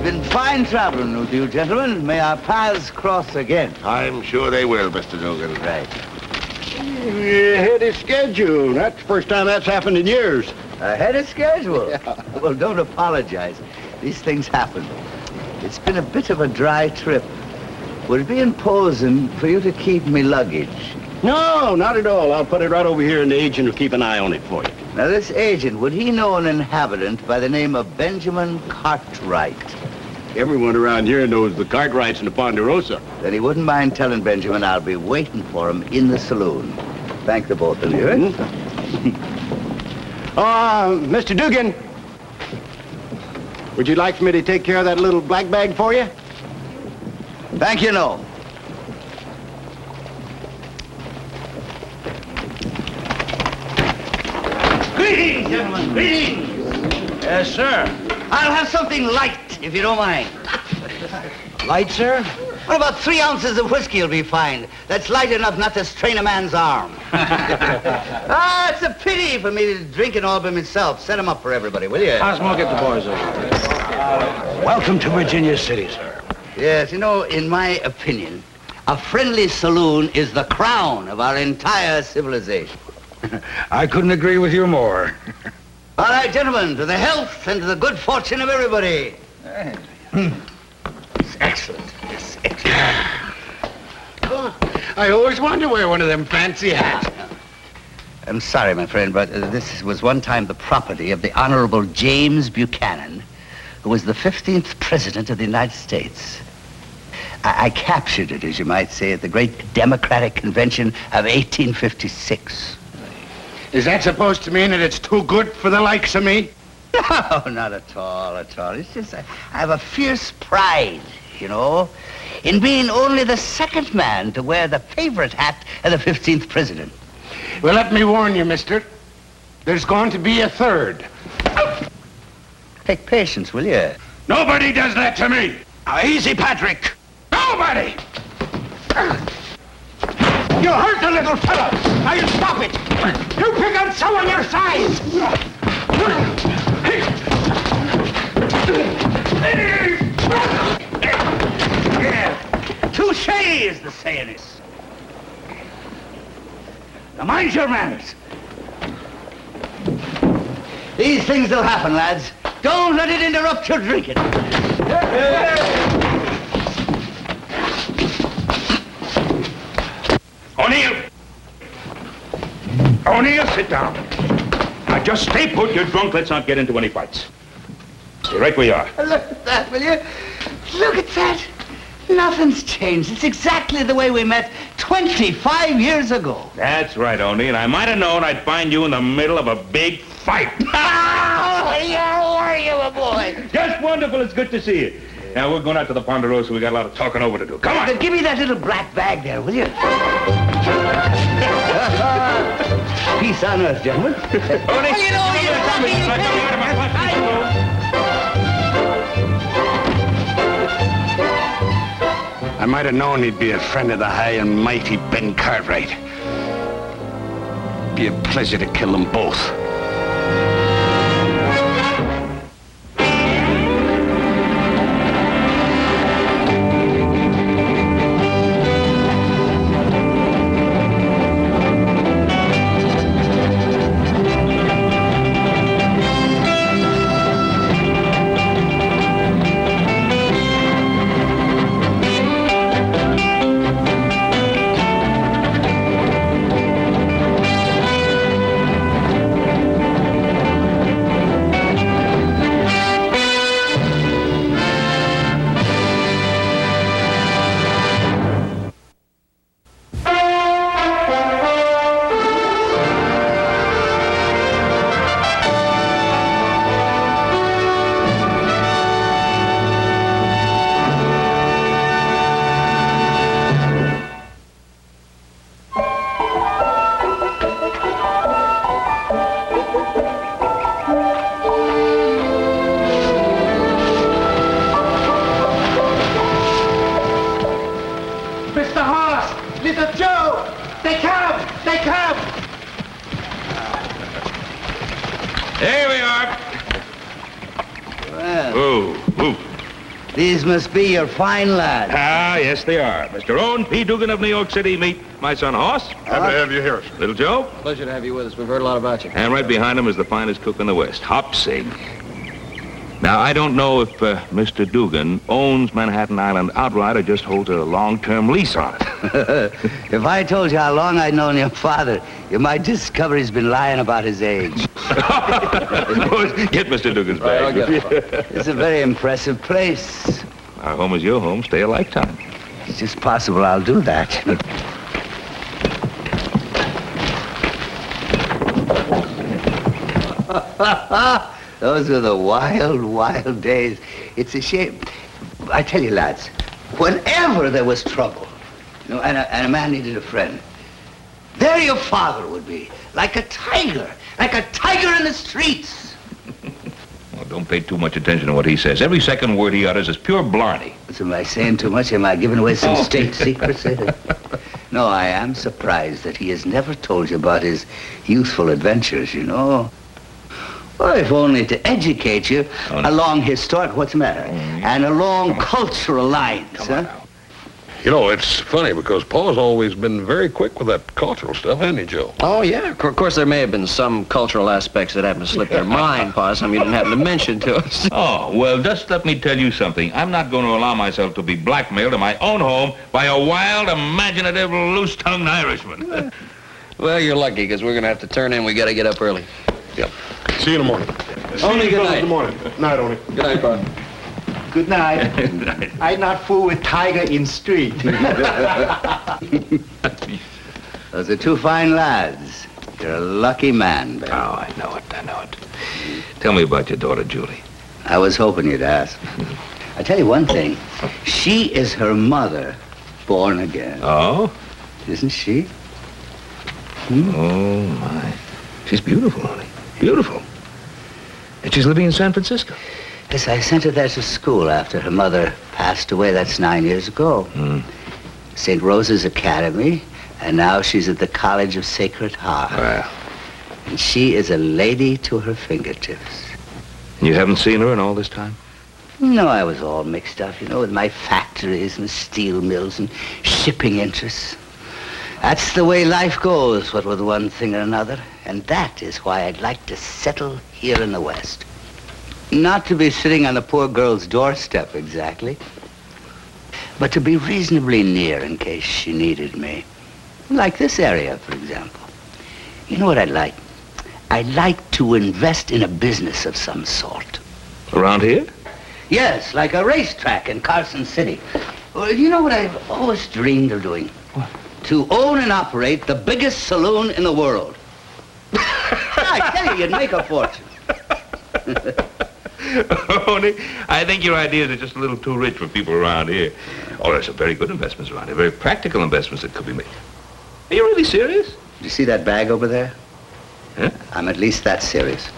been fine traveling with you, gentlemen. May our paths cross again. I'm sure they will, Mr. Dugan. Right. You're ahead of schedule. That's the first time that's happened in years. Ahead of schedule? Yeah. Well, don't apologize. These things happen. It's been a bit of a dry trip. Would it be imposing for you to keep me luggage? No, not at all. I'll put it right over here, and the agent will keep an eye on it for you. Now, this agent, would he know an inhabitant by the name of Benjamin Cartwright? Everyone around here knows the Cartwrights and the Ponderosa. Then he wouldn't mind telling Benjamin I'll be waiting for him in the saloon. Thank the both of you. Mr. Dugan, would you like for me to take care of that little black bag for you? Thank you, no. Greetings, gentlemen, greetings. Yes, sir. I'll have something light, if you don't mind. Light, sir? What about 3 ounces of whiskey will be fine? That's light enough not to strain a man's arm. It's a pity for me to drink it all by myself. Set 'em up for everybody, will you? Osmo, get the boys over. Welcome to Virginia City, sir. Yes, you know, in my opinion, a friendly saloon is the crown of our entire civilization. I couldn't agree with you more. All right, gentlemen, to the health and to the good fortune of everybody. It's excellent. It's excellent. I always wanted to wear one of them fancy hats. I'm sorry, my friend, but this was one time the property of the Honorable James Buchanan, who was the 15th President of the United States. I captured it, as you might say, at the great Democratic Convention of 1856. Is that supposed to mean that it's too good for the likes of me? No, not at all, at all. It's just I have a fierce pride, you know, in being only the second man to wear the favorite hat of the 15th President. Well, let me warn you, mister. There's going to be a third. Take patience, will you? Nobody does that to me. Now, easy, Patrick. Nobody! You hurt the little fellow. Now you stop it. You pick on someone your size. Touche, as the saying is. Now mind your manners. These things will happen, lads. Don't let it interrupt your drinking. O'Neill, sit down. Now, just stay put. You're drunk. Let's not get into any fights. Stay right where you are. Look at that, will you? Look at that. Nothing's changed. It's exactly the way we met 25 years ago. That's right, O'Neill. I might have known I'd find you in the middle of a big fight. How are you, my boy? Just wonderful. It's good to see you. Now, we're going out to the Ponderosa. We got a lot of talking over to do. Come on. Give me that little black bag there, will you? Peace on earth, gentlemen. I might have known he'd be a friend of the high and mighty Ben Cartwright. Be a pleasure to kill them both. These must be your fine lads. Ah, yes, they are. Mr. Owen P. Dugan of New York City. Meet my son, Hoss. Happy to have you here, sir. Little Joe. Pleasure to have you with us. We've heard a lot about you. And right behind him is the finest cook in the West, Hop Sig. Now, I don't know if Mr. Dugan owns Manhattan Island outright or just holds a long-term lease on it. If I told you how long I'd known your father, you might discover he's been lying about his age. Get Mr. Dugan's bag. I'll get it. It's a very impressive place. Our home is your home. Stay a lifetime. It's just possible I'll do that. Those were the wild, wild days. It's a shame. I tell you, lads, whenever there was trouble, and a man needed a friend, there your father would be, like a tiger in the streets. Well, don't pay too much attention to what he says. Every second word he utters is pure blarney. So am I saying too much? Am I giving away some state secrets? No, I am surprised that he has never told you about his youthful adventures, Well, if only to educate you along historic, what's the matter? And along cultural lines, huh? It's funny because Pa's always been very quick with that cultural stuff, hasn't he, Joe? Oh, yeah. Of course, there may have been some cultural aspects that happened to slip their mind, Pa, some you didn't happen to mention to us. Oh, well, just let me tell you something. I'm not going to allow myself to be blackmailed in my own home by a wild, imaginative, loose-tongued Irishman. Well, you're lucky, because we're going to have to turn in. We got to get up early. Yep. See you in the morning. Only good night. In the morning. Night, Only. Good night, Pa. Good night. I not fool with tiger in street. Those are two fine lads. You're a lucky man, Ben. Oh, I know it. Tell me about your daughter, Julie. I was hoping you'd ask. I tell you one thing. She is her mother, born again. Oh? Isn't she? Oh, my. She's beautiful, honey. Beautiful. And she's living in San Francisco. Yes, I sent her there to school after her mother passed away. That's 9 years ago. St. Rose's Academy, and now she's at the College of Sacred Heart. Well. And she is a lady to her fingertips. And you haven't seen her in all this time? No, I was all mixed up, with my factories and steel mills and shipping interests. That's the way life goes, what with one thing or another. And that is why I'd like to settle here in the West. Not to be sitting on the poor girl's doorstep, exactly. But to be reasonably near in case she needed me. Like this area, for example. You know what I'd like? I'd like to invest in a business of some sort. Around here? Yes, like a racetrack in Carson City. Well, you know what I've always dreamed of doing? What? To own and operate the biggest saloon in the world. I tell you, you'd make a fortune. Only, I think your ideas are just a little too rich for people around here. Oh, there's some very good investments around here, very practical investments that could be made. Are you really serious? Do you see that bag over there? Huh? I'm at least that serious.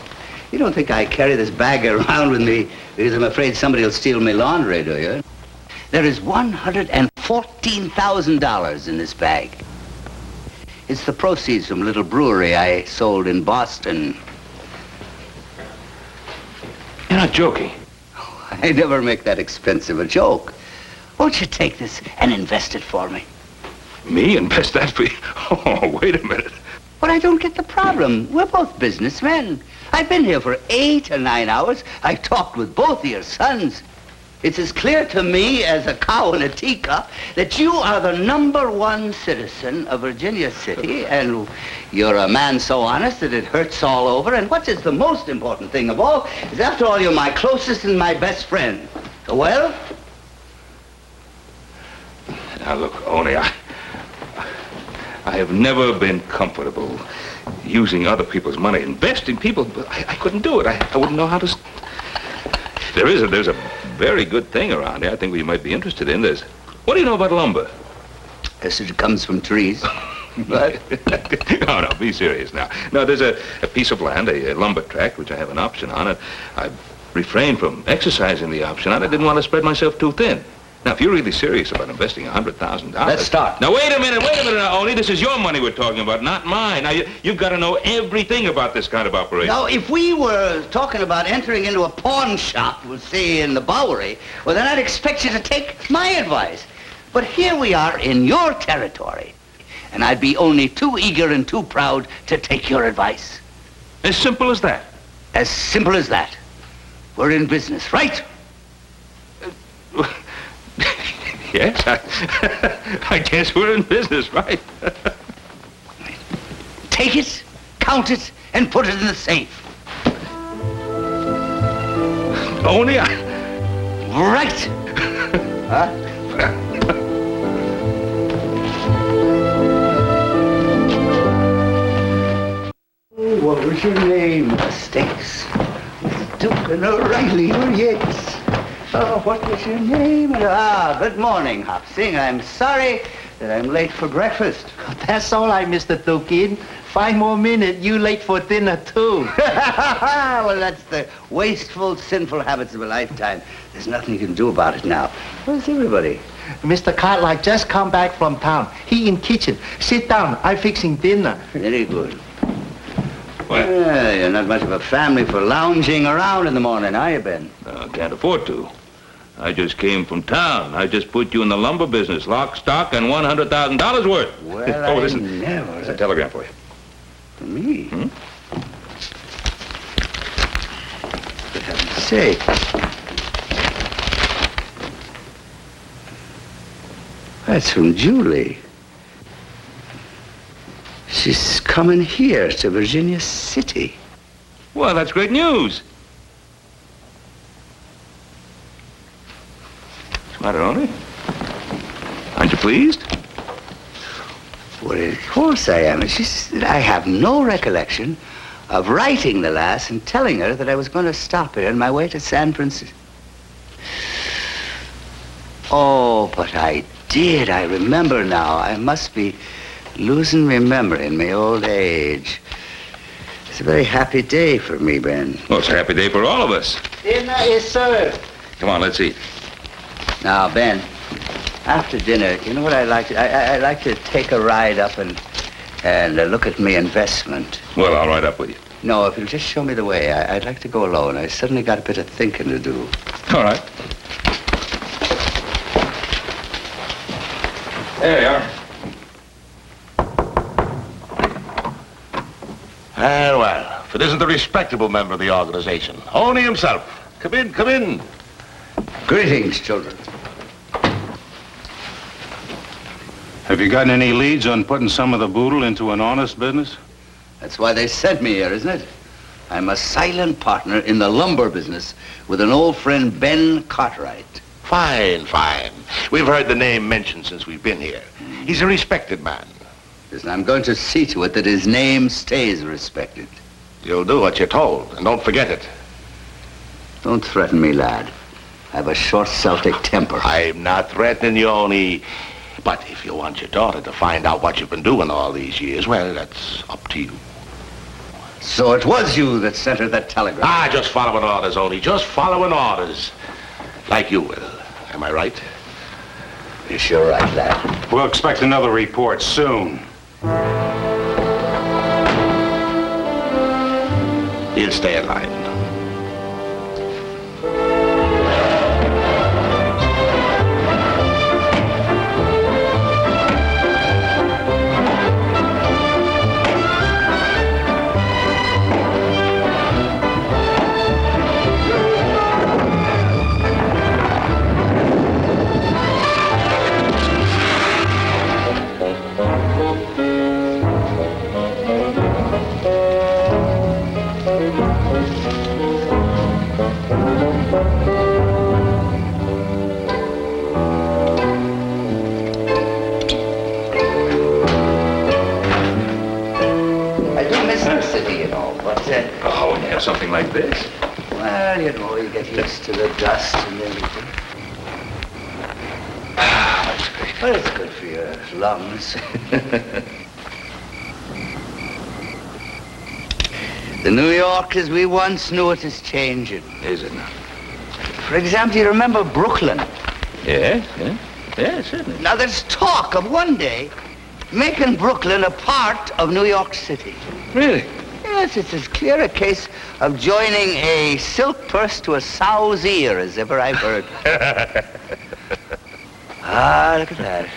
You don't think I carry this bag around with me because I'm afraid somebody will steal my laundry, do you? There is $114,000 in this bag. It's the proceeds from a little brewery I sold in Boston. You're not joking. I never make that expensive a joke. Won't you take this and invest it for me? Me invest that for you? Oh, wait a minute. But I don't get the problem. We're both businessmen. I've been here for 8 or 9 hours. I've talked with both of your sons. It's as clear to me as a cow in a teacup that you are the #1 citizen of Virginia City, and you're a man so honest that it hurts all over. And what is the most important thing of all is, after all, you're my closest and my best friend. Well? Now, look, Only, I have never been comfortable using other people's money, investing people, but I couldn't do it. I wouldn't know how to... There's a very good thing around here I think we might be interested in. What do you know about lumber? Yes, it comes from trees. But... No, be serious now. No, there's a piece of land, a lumber tract, which I have an option on, and I refrained from exercising the option on. I didn't want to spread myself too thin. Now, if you're really serious about investing $100,000... Let's start. Now, wait a minute now, Oni. This is your money we're talking about, not mine. Now, you've got to know everything about this kind of operation. Now, if we were talking about entering into a pawn shop, we'll say in the Bowery, well, then I'd expect you to take my advice. But here we are in your territory, and I'd be only too eager and too proud to take your advice. As simple as that. As simple as that. We're in business, right? Yes, I guess we're in business, right? Take it, count it, and put it in the safe. Only I... Right. Huh? What was your name? Mistakes. Duke and O'Reilly or Yates. Oh, what was your name? Good morning, Hopsing. I'm sorry that I'm late for breakfast. That's all right, Mr. Dukin. 5 more minutes, you late for dinner, too. Well, that's the wasteful, sinful habits of a lifetime. There's nothing you can do about it now. Where's everybody? Mr. Cartwright just come back from town. He in kitchen. Sit down. I fixing dinner. Very good. What? You're not much of a family for lounging around in the morning, are you, Ben? Can't afford to. I just came from town. I just put you in the lumber business, lock, stock, and $100,000 worth. Well, listen. There's a telegram for you. For me? For heaven's sake. That's from Julie. She's coming here to Virginia City. Well, that's great news. What's the matter, Oni? Aren't you pleased? Well, of course I am. It's just that I have no recollection of writing the lass and telling her that I was going to stop her on my way to San Francisco. Oh, but I did. I remember now. I must be losing my memory in my old age. It's a very happy day for me, Ben. Well, it's a happy day for all of us. Dinner is served. Come on, let's eat. Now, Ben, after dinner, you know what I like to... I like to take a ride up and look at my investment. Well, I'll ride up with you. No, if you'll just show me the way. I'd like to go alone. I suddenly got a bit of thinking to do. All right. There you are. Well, if it isn't the respectable member of the organization, Oni himself. Come in, come in. Greetings, children. Have you gotten any leads on putting some of the boodle into an honest business? That's why they sent me here, isn't it? I'm a silent partner in the lumber business with an old friend, Ben Cartwright. Fine, fine. We've heard the name mentioned since we've been here. He's a respected man. Listen, I'm going to see to it that his name stays respected. You'll do what you're told, and don't forget it. Don't threaten me, lad. I have a short Celtic temper. I'm not threatening you, Oni. But if you want your daughter to find out what you've been doing all these years, well, that's up to you. So it was you that sent her that telegram? Just following orders, Oni. Just following orders. Like you will. Am I right? You're sure right, lad. We'll expect another report soon. He'll stay in line. Something like this? Well, you know, you get used to the dust and everything. Well, it's good for your lungs. The New York as we once knew it is changing. Is it now? For example, you remember Brooklyn? Yeah, certainly. Now, there's talk of one day making Brooklyn a part of New York City. Really? Yes, it's as clear a case of joining a silk purse to a sow's ear as ever I've heard. Ah, look at that.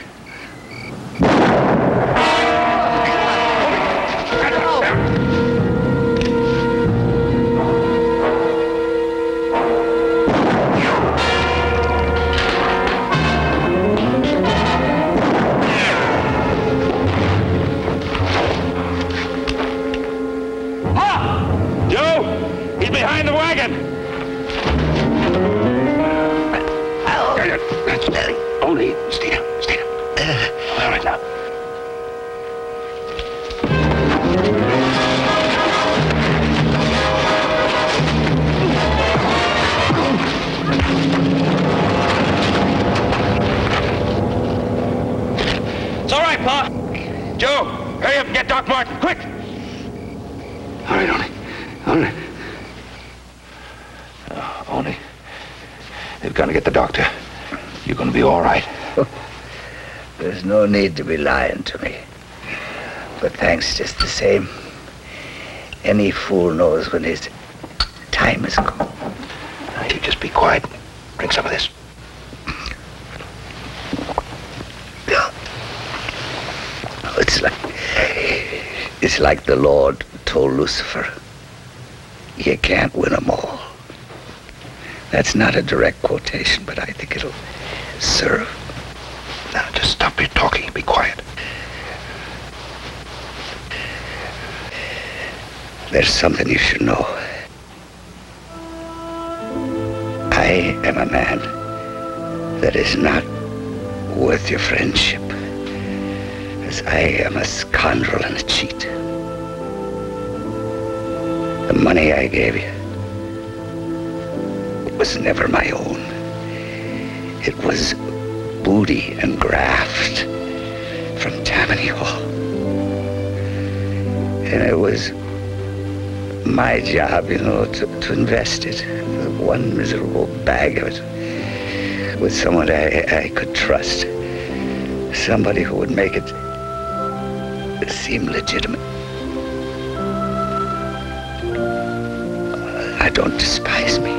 Behind the wagon! Only stay down. All right, now. It's all right, Pa. Joe, hurry up and get Doc Martin, quick! All right, Only. All right. Only. They've got to get the doctor. You're going to be all right. There's no need to be lying to me. But thanks just the same. Any fool knows when his time is come. Now, you just be quiet. Drink some of this. It's like the Lord told Lucifer. You can't win them all. That's not a direct quotation, but I think it'll serve. Now, just stop your talking and be quiet. There's something you should know. I am a man that is not worth your friendship, as I am a scoundrel and a cheat. The money I gave you was never my own. It was booty and graft from Tammany Hall. And it was my job, to invest it, one miserable bag of it, with someone I could trust. Somebody who would make it seem legitimate. Don't despise me.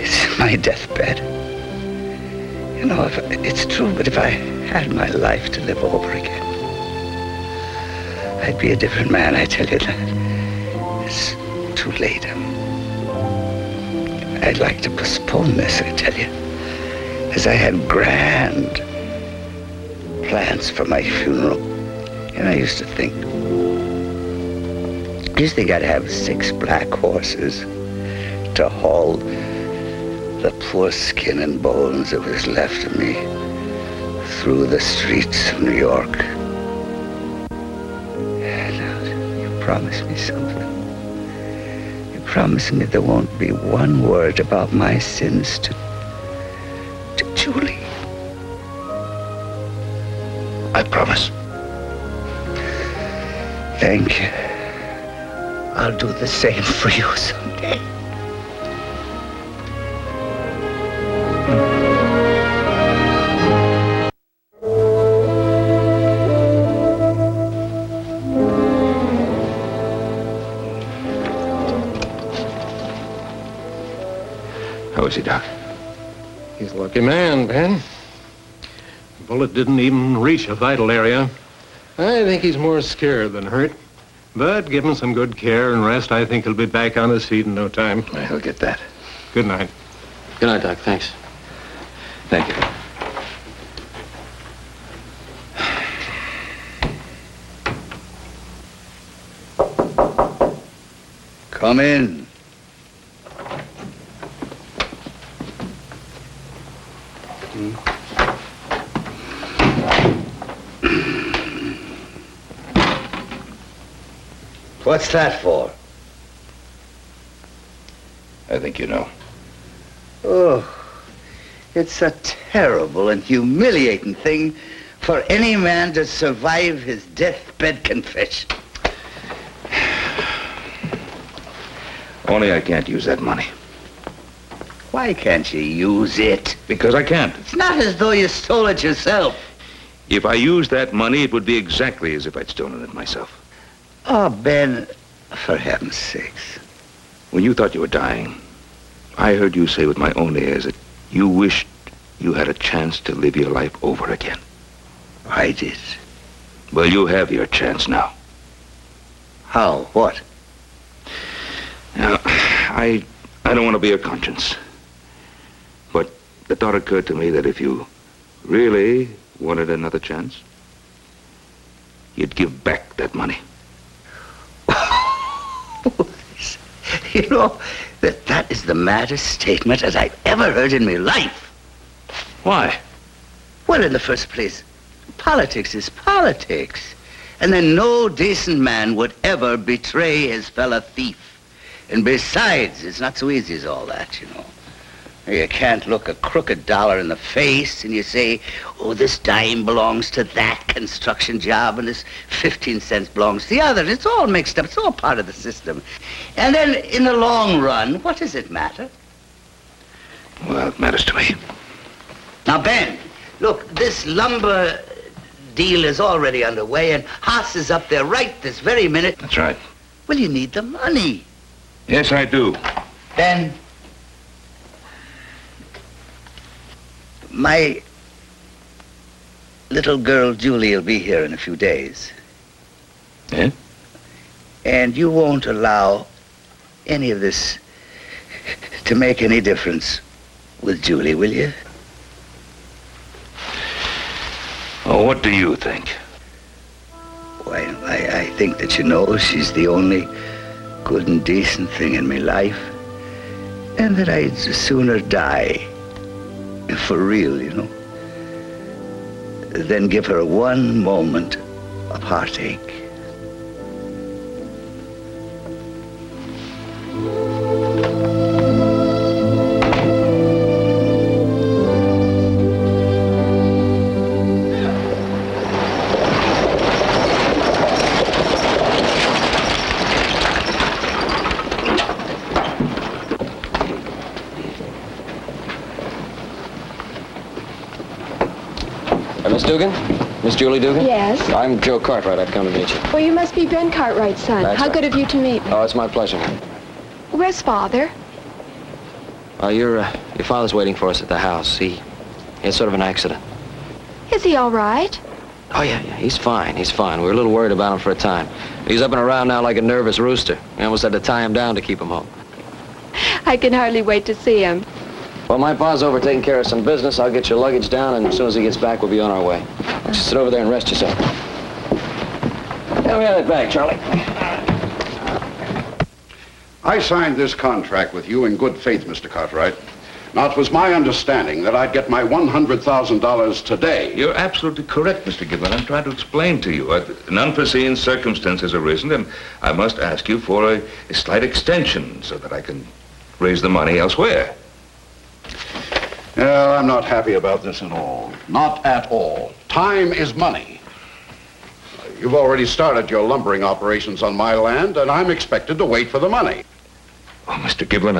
It's my deathbed. It's true, but if I had my life to live over again, I'd be a different man, I tell you that. It's too late. I'd like to postpone this, I tell you, as I had grand plans for my funeral. And I used to think I'd have 6 black horses to haul the poor skin and bones that was left of me through the streets of New York. Now, you promised me something. You promised me there won't be one word about my sins to Julie. I promise. Thank you. I'll do the same for you someday. How is he, Doc? He's a lucky man, Ben. The bullet didn't even reach a vital area. I think he's more scared than hurt. But give him some good care and rest. I think he'll be back on his feet in no time. He'll get that. Good night. Good night, Doc. Thanks. Thank you. Come in. What's that for? I think you know. Oh, it's a terrible and humiliating thing for any man to survive his deathbed confession. Only I can't use that money. Why can't you use it? Because I can't. It's not as though you stole it yourself. If I used that money, it would be exactly as if I'd stolen it myself. Oh, Ben, for heaven's sakes. When you thought you were dying, I heard you say with my own ears that you wished you had a chance to live your life over again. I did. Well, you have your chance now. How? What? Now, I don't want to be your conscience. But the thought occurred to me that if you really wanted another chance, you'd give back that money. You know, that is the maddest statement that I've ever heard in my life. Why? Well, in the first place, politics is politics. And then no decent man would ever betray his fellow thief. And besides, it's not so easy as all that, you know. You can't look a crooked dollar in the face and you say, oh, this dime belongs to that construction job and this 15 cents belongs to the other. It's all mixed up. It's all part of the system. And then in the long run, what does it matter? Well, it matters to me. Now, Ben, look, this lumber deal is already underway and Haas is up there right this very minute. That's right. Well, you need the money. Yes, I do. Ben, my little girl Julie will be here in a few days. Eh? And you won't allow any of this to make any difference with Julie, will you? Oh, what do you think? Why, I think that you know she's the only good and decent thing in my life. And that I'd sooner die, for real, you know, than give her one moment of heartache. Miss Dugan? Miss Julie Dugan? Yes? I'm Joe Cartwright. I've come to meet you. Well, you must be Ben Cartwright's son. That's How right. good of you to meet me. Oh, it's my pleasure. Where's Father? Your father's waiting for us at the house. He had sort of an accident. Is he all right? Oh, yeah, he's fine. He's fine. We were a little worried about him for a time. He's up and around now like a nervous rooster. We almost had to tie him down to keep him home. I can hardly wait to see him. Well, my pa's over taking care of some business. I'll get your luggage down, and as soon as he gets back, we'll be on our way. Just sit over there and rest yourself. Tell me that bag, Charlie. I signed this contract with you in good faith, Mr. Cartwright. Now, it was my understanding that I'd get my $100,000 today. You're absolutely correct, Mr. Gibbon. I'm trying to explain to you. An unforeseen circumstance has arisen, and I must ask you for a slight extension so that I can raise the money elsewhere. Well, I'm not happy about this at all. Not at all. Time is money. You've already started your lumbering operations on my land, and I'm expected to wait for the money. Oh, Mr. Giblin,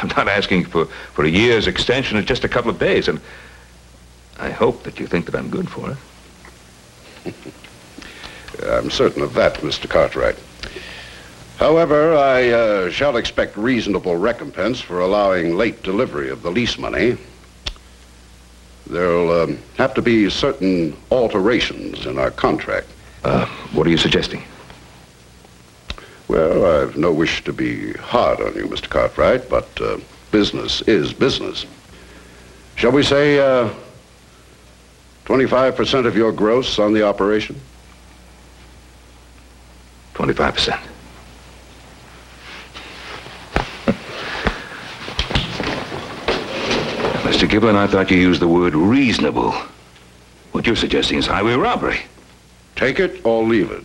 I'm not asking for a year's extension. It's just a couple of days, and I hope that you think that I'm good for it. I'm certain of that, Mr. Cartwright. However, I shall expect reasonable recompense for allowing late delivery of the lease money. There'll have to be certain alterations in our contract. What are you suggesting? Well, I've no wish to be hard on you, Mr. Cartwright, but business is business. Shall we say 25% of your gross on the operation? 25%. Mr. Giblin, I thought you used the word reasonable. What you're suggesting is highway robbery. Take it or leave it.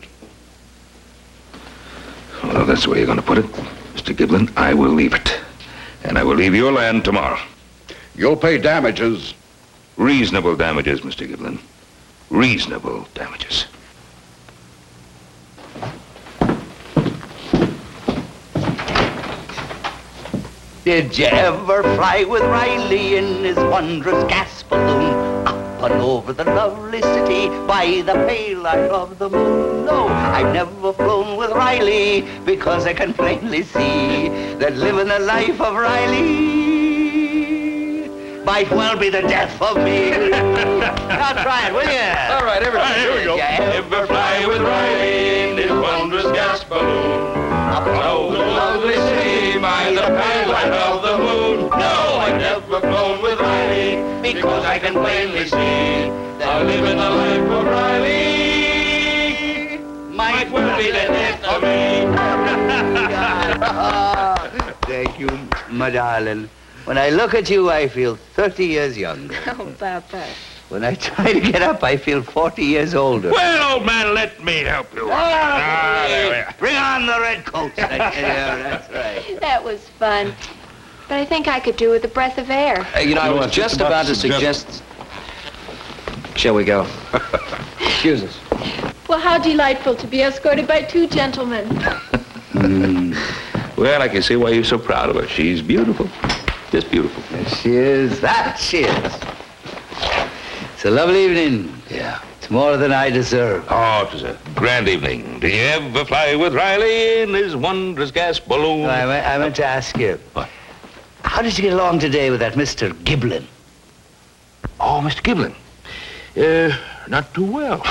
Well, that's the way you're going to put it. Mr. Giblin, I will leave it. And I will leave your land tomorrow. You'll pay damages. Reasonable damages, Mr. Giblin. Reasonable damages. Did you ever fly with Riley in his wondrous gas balloon? Up and over the lovely city by the pale light of the moon. No, I've never flown with Riley because I can plainly see that living the life of Riley might well be the death of me. Now try it, will you? All right, everybody. Here we go. Ever fly with Riley in his wondrous gas balloon? Up and over the lovely city by the pale light of the moon. No, I've never flown with Riley because I can plainly see that living the life of Riley might well be the death of me. Thank you, my darling. When I look at you, I feel 30 years younger. Oh, Papa. When I try to get up, I feel 40 years older. Well, old man, let me help you. There we are. Bring on the red coats. That's right. That was fun. But I think I could do with a breath of air. I was just about to suggest... Shall we go? Excuse us. Well, how delightful to be escorted by two gentlemen. Well, I can see why you're so proud of her. She's beautiful. Just beautiful. Yes, she is. That she is. It's a lovely evening. Yeah. It's more than I deserve. Oh, it was a grand evening. Did you ever fly with Riley in his wondrous gas balloon? No, I meant to ask you. What? How did you get along today with that Mr. Giblin? Oh, Mr. Giblin. Not too well.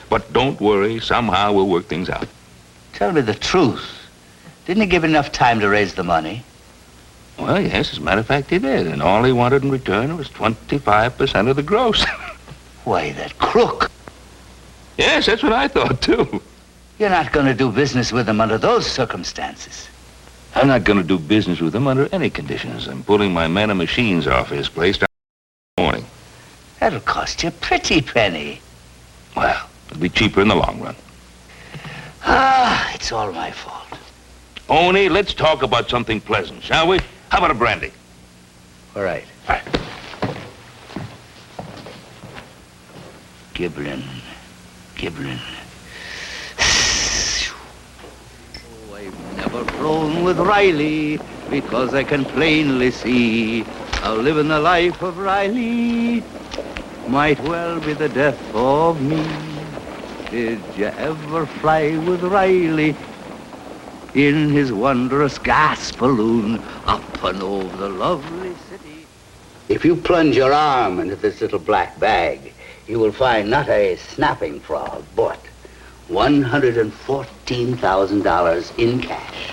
But don't worry. Somehow we'll work things out. Tell me the truth. Didn't he give enough time to raise the money? Well, yes, as a matter of fact, he did. And all he wanted in return was 25% of the gross. Why, that crook. Yes, that's what I thought, too. You're not going to do business with him under those circumstances. I'm not going to do business with him under any conditions. I'm pulling my men and machines off his place tomorrow morning. That'll cost you a pretty penny. Well, it'll be cheaper in the long run. Ah, it's all my fault. Oni, let's talk about something pleasant, shall we? How about a brandy? All right. Right. Giblin. Oh, I've never flown with Riley because I can plainly see how living the life of Riley might well be the death of me. Did you ever fly with Riley in his wondrous gas balloon up and over the lovely city? If you plunge your arm into this little black bag, you will find not a snapping frog, but $114,000 in cash.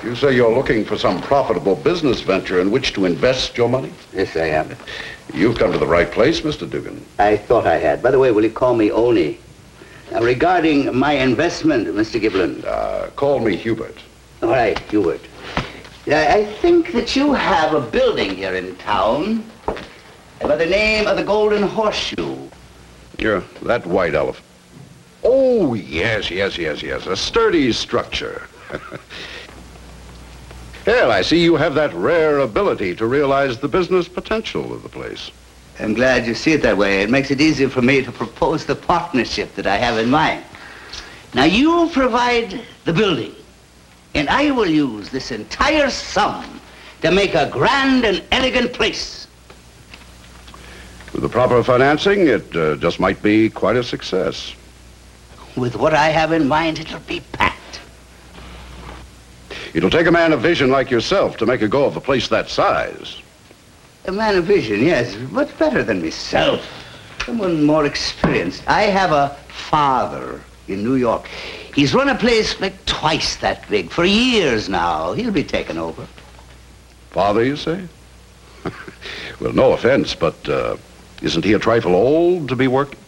You say you're looking for some profitable business venture in which to invest your money? Yes, I am. You've come to the right place, Mr. Dugan. I thought I had. By the way, will you call me Oni? Now, regarding my investment, Mr. Giblin. Call me Hubert. All right, Hubert. I think that you have a building here in town by the name of the Golden Horseshoe. Yeah, that white elephant. Oh, yes. A sturdy structure. Well, I see you have that rare ability to realize the business potential of the place. I'm glad you see it that way. It makes it easier for me to propose the partnership that I have in mind. Now, you provide the building, and I will use this entire sum to make a grand and elegant place. With the proper financing, it just might be quite a success. With what I have in mind, it'll be packed. It'll take a man of vision like yourself to make a go of a place that size. A man of vision, yes, but better than myself. Someone more experienced. I have a father in New York. He's run a place like twice that big for years now. He'll be taken over. Father, you say? Well, no offense, but isn't he a trifle old to be working?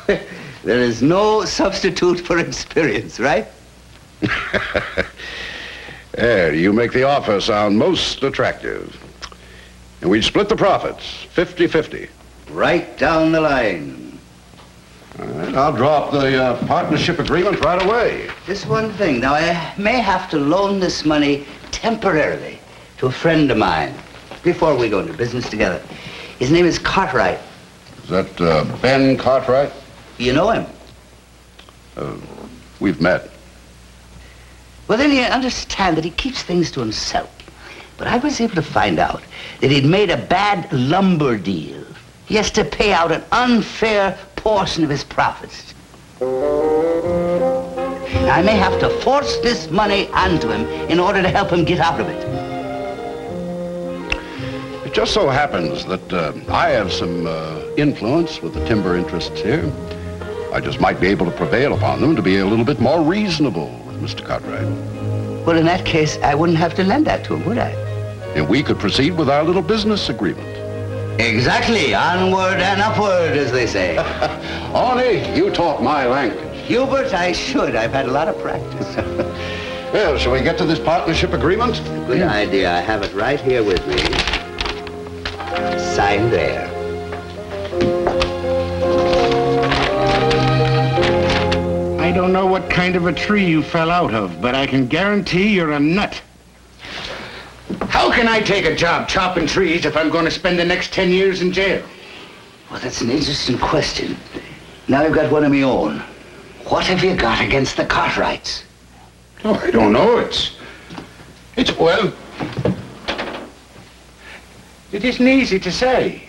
There is no substitute for experience, right? There, you make the offer sound most attractive. And we'd split the profits, 50-50. Right down the line. All right, I'll draw up the partnership agreement right away. Just one thing. Now, I may have to loan this money temporarily to a friend of mine before we go into business together. His name is Cartwright. Is that Ben Cartwright? You know him? We've met. Well, then you understand that he keeps things to himself. But I was able to find out that he'd made a bad lumber deal. He has to pay out an unfair portion of his profits. I may have to force this money onto him in order to help him get out of it. It just so happens that I have some influence with the timber interests here. I just might be able to prevail upon them to be a little bit more reasonable with Mr. Cartwright. Well, in that case, I wouldn't have to lend that to him, would I? And we could proceed with our little business agreement. Exactly. Onward and upward, as they say. Arnie, you talk my language. Hubert, I should. I've had a lot of practice. Well, shall we get to this partnership agreement? Good idea. I have it right here with me. Signed there. I don't know what kind of a tree you fell out of, but I can guarantee you're a nut. How can I take a job chopping trees if I'm going to spend the next 10 years in jail? Well, that's an interesting question. Now I've got one of my own. What have you got against the Cartwrights? Oh, I don't know. Well, it isn't easy to say.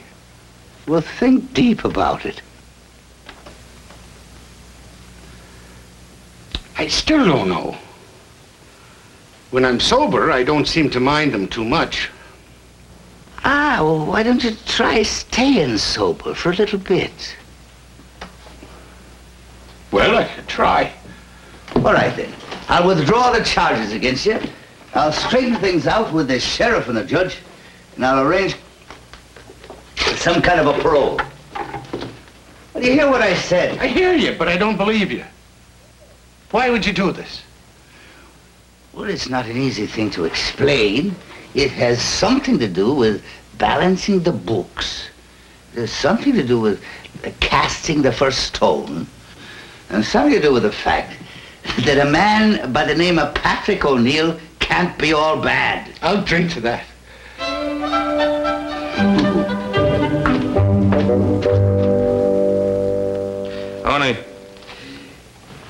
Well, think deep about it. I still don't know. When I'm sober, I don't seem to mind them too much. Well, why don't you try staying sober for a little bit? Well, I could try. All right, then. I'll withdraw the charges against you. I'll straighten things out with the sheriff and the judge, and I'll arrange some kind of a parole. Well, you hear what I said? I hear you, but I don't believe you. Why would you do this? Well, it's not an easy thing to explain. It has something to do with balancing the books. There's something to do with casting the first stone. And something to do with the fact that a man by the name of Patrick O'Neill can't be all bad. I'll drink to that. Honey,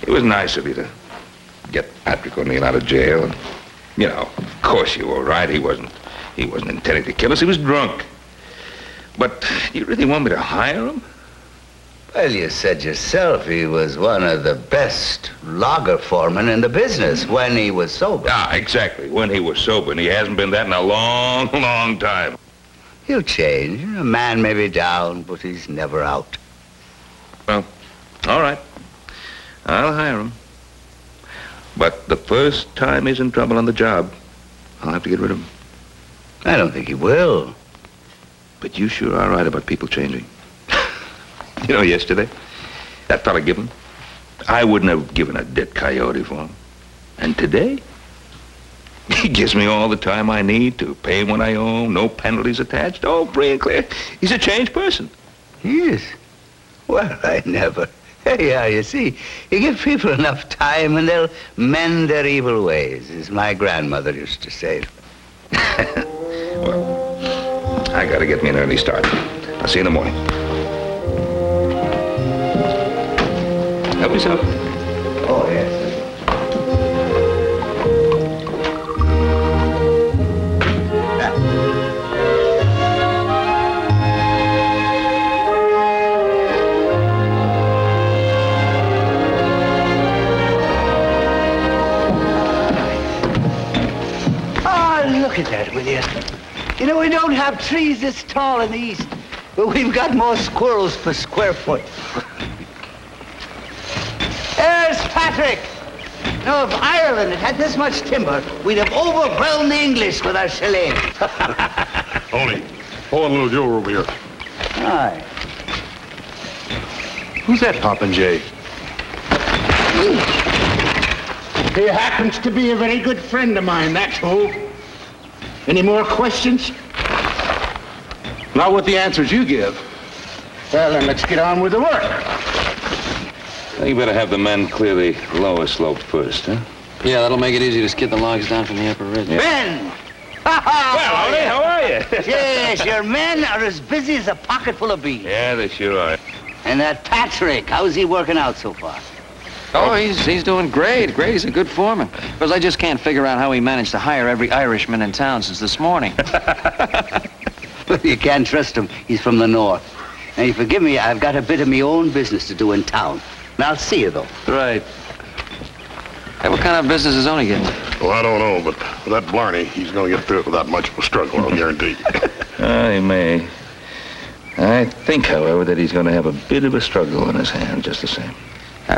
it was nice of you to get Patrick O'Neill out of jail. And, you know, of course you were right. He wasn't intending to kill us. He was drunk. But you really want me to hire him? Well, you said yourself he was one of the best logger foremen in the business when he was sober. Exactly, when he was sober, and he hasn't been that in a long, long time. He'll change. A man may be down, but he's never out. Well, all right. I'll hire him. But the first time he's in trouble on the job, I'll have to get rid of him. I don't think he will. But you sure are right about people changing. You know, yesterday, that fella Gibbon, I wouldn't have given a dead coyote for him. And today, he gives me all the time I need to pay when I owe him, no penalties attached. Oh, free and clear. He's a changed person. He is? Well, I never. Yeah, you see, you give people enough time and they'll mend their evil ways, as my grandmother used to say. Well, I gotta get me an early start. I'll see you in the morning. Help yourself. Oh, yes. Look at that, will you? You know, we don't have trees this tall in the east, but we've got more squirrels per square foot. There's Patrick. Now, if Ireland had this much timber, we'd have overwhelmed the English with our shillelagh. Tony, pull a little Joe over here. Aye. Who's that Popinjay? He happens to be a very good friend of mine, that's who. Any more questions? Not with the answers you give. Well, then let's get on with the work. You better have the men clear the lower slopes first, huh? Yeah, that'll make it easy to skid the logs down from the upper ridge. Yeah. Ben! Well, Ollie, how are you? Yes, your men are as busy as a pocket full of bees. Yeah, they sure are. And that Patrick, how's he working out so far? Oh, he's doing great. Great. He's a good foreman. Because I just can't figure out how he managed to hire every Irishman in town since this morning. You can't trust him. He's from the north. Now, you forgive me, I've got a bit of my own business to do in town. And I'll see you, though. Right. Hey, what kind of business is Oni getting? Well, I don't know, but with that Blarney, he's going to get through it without much of a struggle, I'll guarantee. He may. I think, however, that he's going to have a bit of a struggle on his hands, just the same.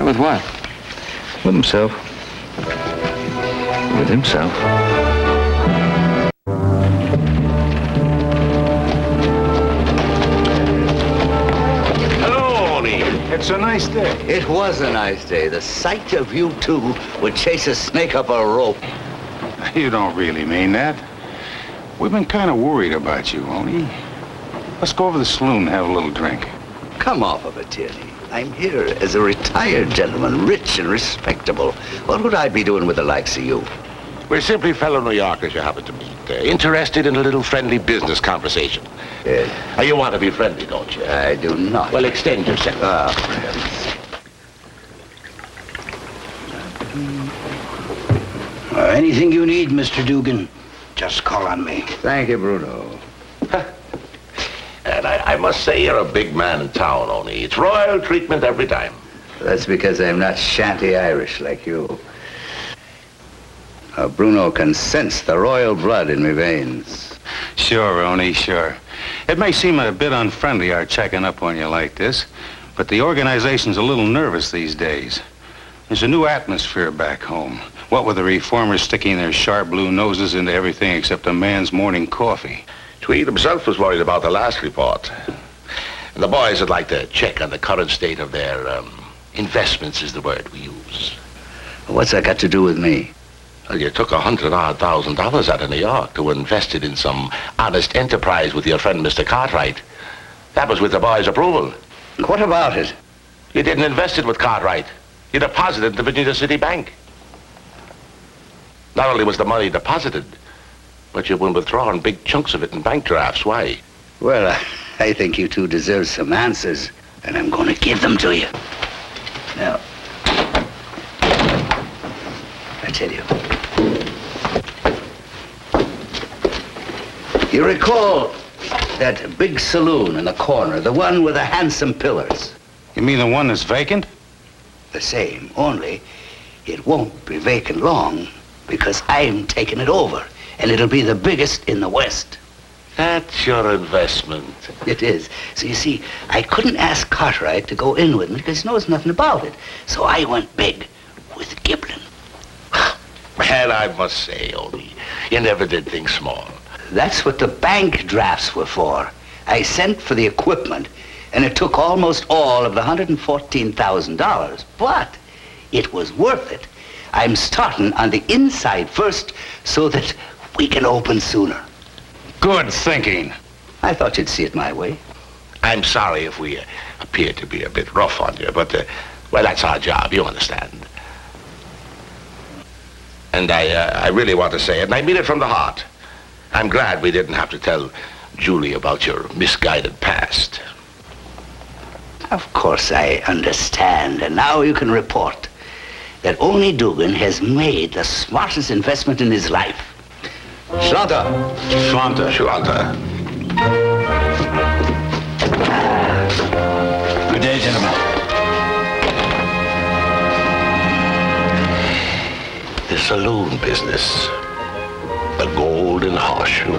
With what? With himself. With himself. Hello, Oni. It's a nice day. It was a nice day. The sight of you two would chase a snake up a rope. You don't really mean that. We've been kind of worried about you, Oni. Let's go over to the saloon and have a little drink. Come off of it, Tierney. I'm here as a retired gentleman, rich and respectable. What would I be doing with the likes of you? We're simply fellow New Yorkers you happen to meet. Interested in a little friendly business conversation. Yes. You want to be friendly, don't you? I do not. Well, extend yourself. Anything you need, Mr. Dugan, just call on me. Thank you, Bruno. And I must say you're a big man in town, Oni. It's royal treatment every time. That's because I'm not shanty Irish like you. Bruno can sense the royal blood in my veins. Sure, Oni, sure. It may seem a bit unfriendly, our checking up on you like this, but the organization's a little nervous these days. There's a new atmosphere back home. What with the reformers sticking their sharp blue noses into everything except a man's morning coffee. Tweed himself was worried about the last report. And the boys would like to check on the current state of their, investments is the word we use. What's that got to do with me? Well, you took $100,000 out of New York to invest it in some honest enterprise with your friend, Mr. Cartwright. That was with the boys' approval. What about it? You didn't invest it with Cartwright. You deposited it in the Virginia City Bank. Not only was the money deposited, but you've been withdrawing big chunks of it in bank drafts. Why? Well, I think you two deserve some answers, and I'm going to give them to you. Now, I tell you. You recall that big saloon in the corner, the one with the handsome pillars? You mean the one that's vacant? The same, only it won't be vacant long because I'm taking it over. And it'll be the biggest in the West. That's your investment. It is. So you see, I couldn't ask Cartwright to go in with me because he knows nothing about it. So I went big with Giblin. Man, I must say, Oni, you never did think small. That's what the bank drafts were for. I sent for the equipment, and it took almost all of the $114,000. But it was worth it. I'm starting on the inside first so that we can open sooner. Good thinking. I thought you'd see it my way. I'm sorry if we appear to be a bit rough on you, but, well, that's our job, you understand. And I really want to say it, and I mean it from the heart. I'm glad we didn't have to tell Julie about your misguided past. Of course I understand, and now you can report that Oni Dugan has made the smartest investment in his life. Slaughter. Slaughter. Slaughter. Good day, gentlemen. The saloon business. The Golden Horseshoe.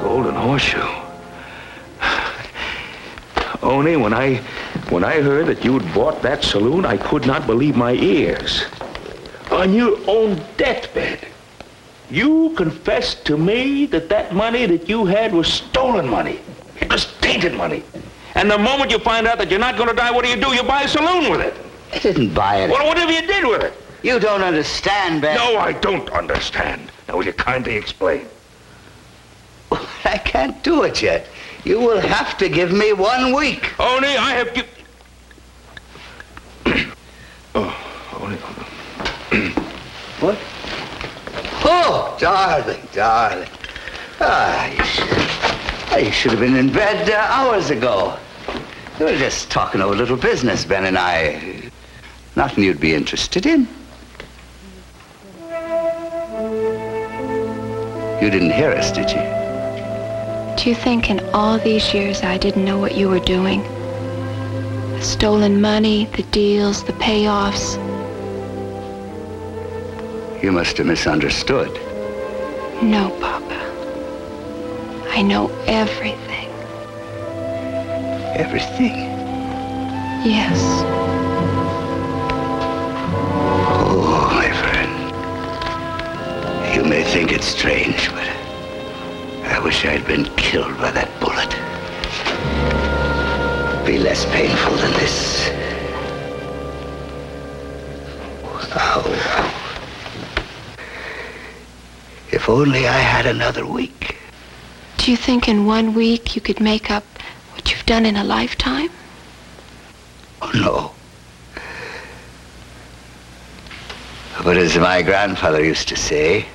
Golden Horseshoe? Oni, when I heard that you'd bought that saloon, I could not believe my ears. On your own deathbed, you confessed to me that that money that you had was stolen money. It was tainted money. And the moment you find out that you're not going to die, what do? You buy a saloon with it. I didn't buy it. Well, whatever you did with it. You don't understand, Ben. No, I don't understand. Now, will you kindly explain? I can't do it yet. You will have to give me 1 week. Oni, I have given... Oni. What? Oh, darling. Ah, you should have been in bed hours ago. We were just talking over a little business, Ben and I. Nothing you'd be interested in. You didn't hear us, did you? Do you think in all these years I didn't know what you were doing? The stolen money, the deals, the payoffs. You must have misunderstood. No, Papa. I know everything. Everything? Yes. Oh, my friend. You may think it's strange, but I wish I'd been killed by that bullet. Be less painful than this. Ow. If only I had another week. Do you think in 1 week you could make up what you've done in a lifetime? Oh, no. But as my grandfather used to say,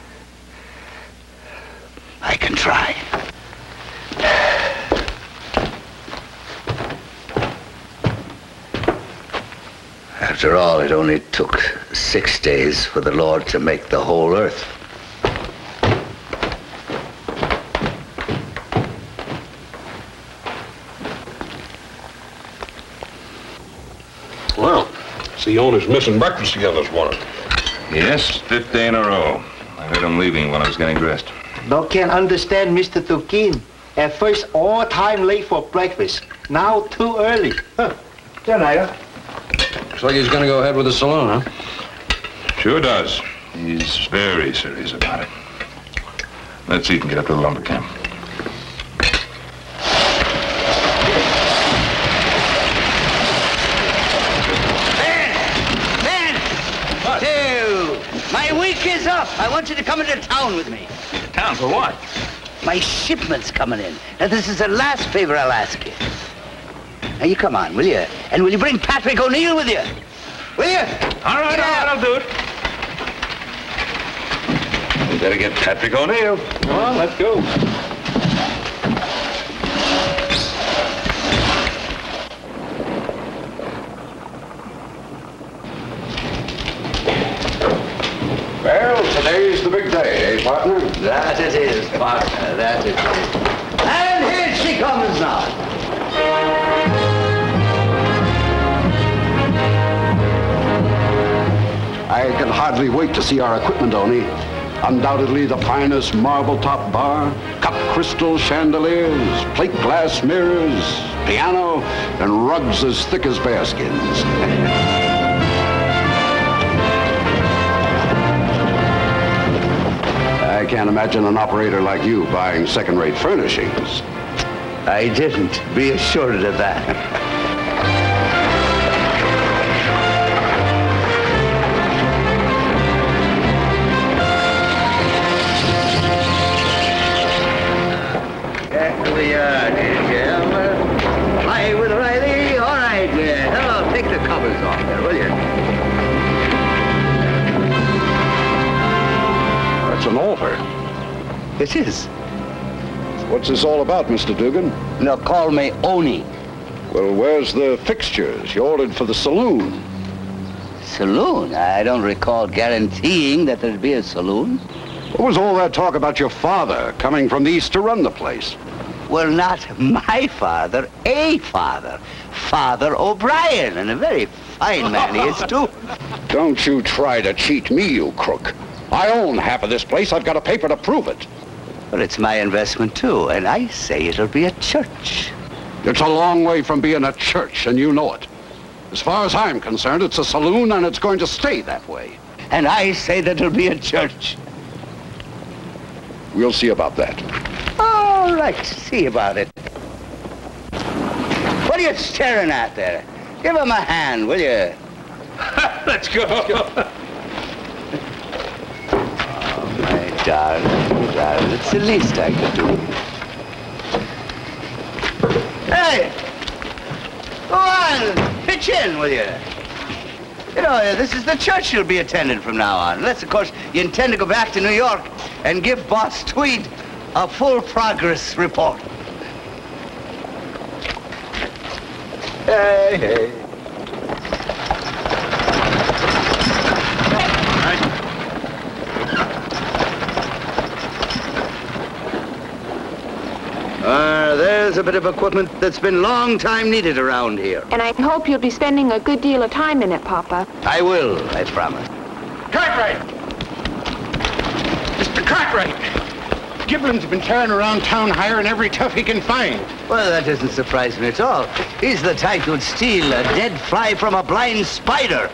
I can try. After all, it only took 6 days for the Lord to make the whole earth. Well, see, owner's missing breakfast together this morning. Yes, 5th day in a row. I heard him leaving when I was getting dressed. No can understand Mr. Tukin. At first, all time late for breakfast. Now, too early. Huh. Looks like he's gonna go ahead with the saloon, huh? Sure does. He's very serious about it. Let's see if we can get up to the lumber camp. My week is up. I want you to come into town with me. Town for what? My shipment's coming in. Now, this is the last favor I'll ask you. Now, you come on, will you? And will you bring Patrick O'Neill with you? Will you? All right, I'll do it. We better get Patrick O'Neill. Come on, let's go. Well, today's the big day, eh, partner? That it is, partner. That it is. And here she comes now. I can hardly wait to see our equipment, Oni. Undoubtedly the finest marble-top bar, cut crystal chandeliers, plate glass mirrors, piano, and rugs as thick as bearskins. I can't imagine an operator like you buying second-rate furnishings. I didn't. Be assured of that. Here we are, dear girl. Fly with Riley. All right, hello, take the covers off there, will you? That's an altar. It is. What's this all about, Mr. Dugan? Now, call me Oni. Well, where's the fixtures you ordered for the saloon? Saloon? I don't recall guaranteeing that there'd be a saloon. What was all that talk about your father coming from the east to run the place? Well, not my father, a father. Father O'Brien, and a very fine man he is, too. Don't you try to cheat me, you crook. I own half of this place. I've got a paper to prove it. But it's my investment, too, and I say it'll be a church. It's a long way from being a church, and you know it. As far as I'm concerned, it's a saloon, and it's going to stay that way. And I say that it'll be a church. We'll see about that. All right, see about it. What are you staring at there? Give him a hand, will you? Let's go. Oh, my darling, it's the least I could do. Hey! Go on, pitch in, will you? You know, this is the church you'll be attending from now on. Unless, of course, you intend to go back to New York and give Boss Tweed a full progress report. Hey, hey. There's a bit of equipment that's been long time needed around here. And I hope you'll be spending a good deal of time in it, Papa. I will, I promise. Cartwright! Mr. Cartwright! Giblin's been tearing around town hiring every tough he can find. Well, that doesn't surprise me at all. He's the type who'd steal a dead fly from a blind spider.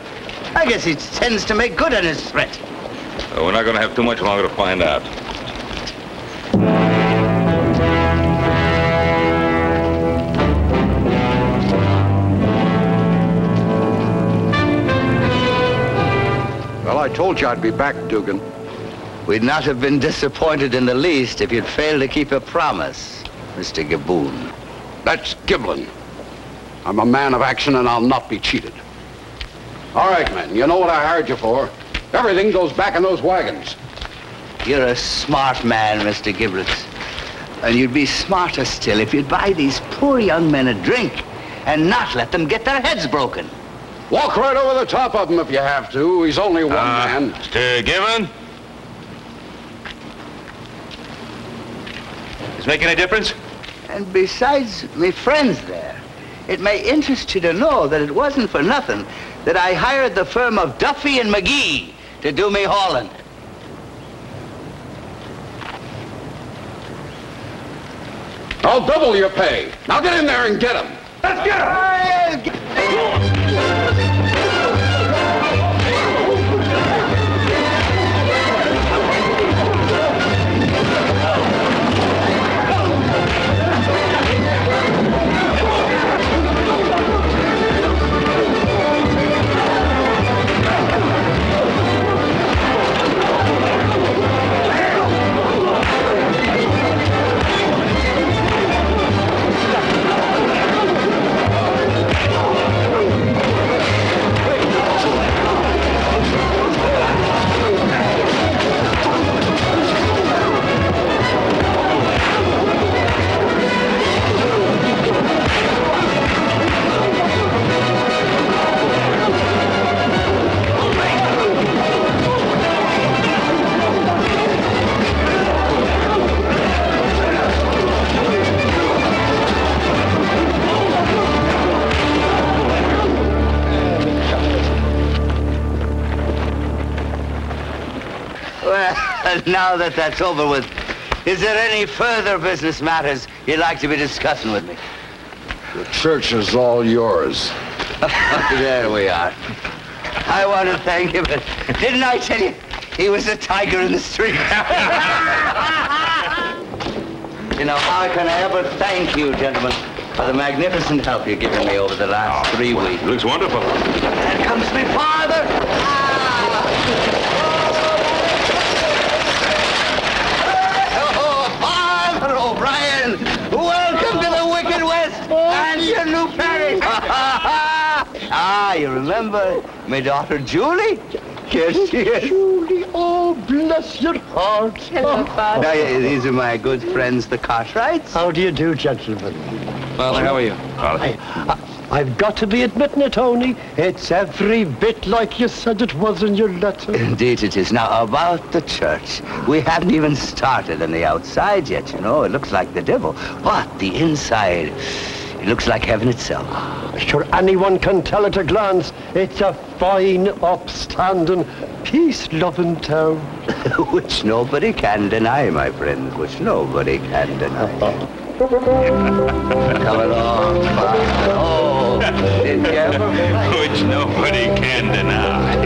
I guess he tends to make good on his threat. Well, we're not going to have too much longer to find out. Well, I told you I'd be back, Dugan. We'd not have been disappointed in the least if you'd failed to keep a promise, Mr. Gaboon. That's Giblin. I'm a man of action, and I'll not be cheated. All right, men, you know what I hired you for. Everything goes back in those wagons. You're a smart man, Mr. Giblets. And you'd be smarter still if you'd buy these poor young men a drink and not let them get their heads broken. Walk right over the top of him if you have to. He's only one man. Mr. Gibbon? Does it make any difference? And besides, me friends there, it may interest you to know that it wasn't for nothing that I hired the firm of Duffy and McGee to do me hauling. I'll double your pay. Now get in there and get him. Let's get him! Now that that's over with, is there any further business matters you'd like to be discussing with me? The church is all yours. There we are. I want to thank you, but didn't I tell you he was a tiger in the street? You know, how can I ever thank you, gentlemen, for the magnificent help you've given me over the last 3 weeks? Looks wonderful. There comes me father. O'Brien, welcome to the Wicked West and your new parish. You remember my daughter Julie? Yes, yes. Julie, oh, bless your heart. Hello, Father. These are my good friends, the Cartwrights. How do you do, gentlemen? Father, how are you? I've got to be admitting it, Tony. It's every bit like you said it was in your letter. Indeed it is. Now, about the church. We haven't even started on the outside yet, you know. It looks like the devil. But the inside, it looks like heaven itself. Sure, anyone can tell at a glance. It's a fine, upstanding, peace-loving town. Which nobody can deny, my friends. Which nobody can deny. Come along, Father. Oh, did you ever? Which nobody can deny.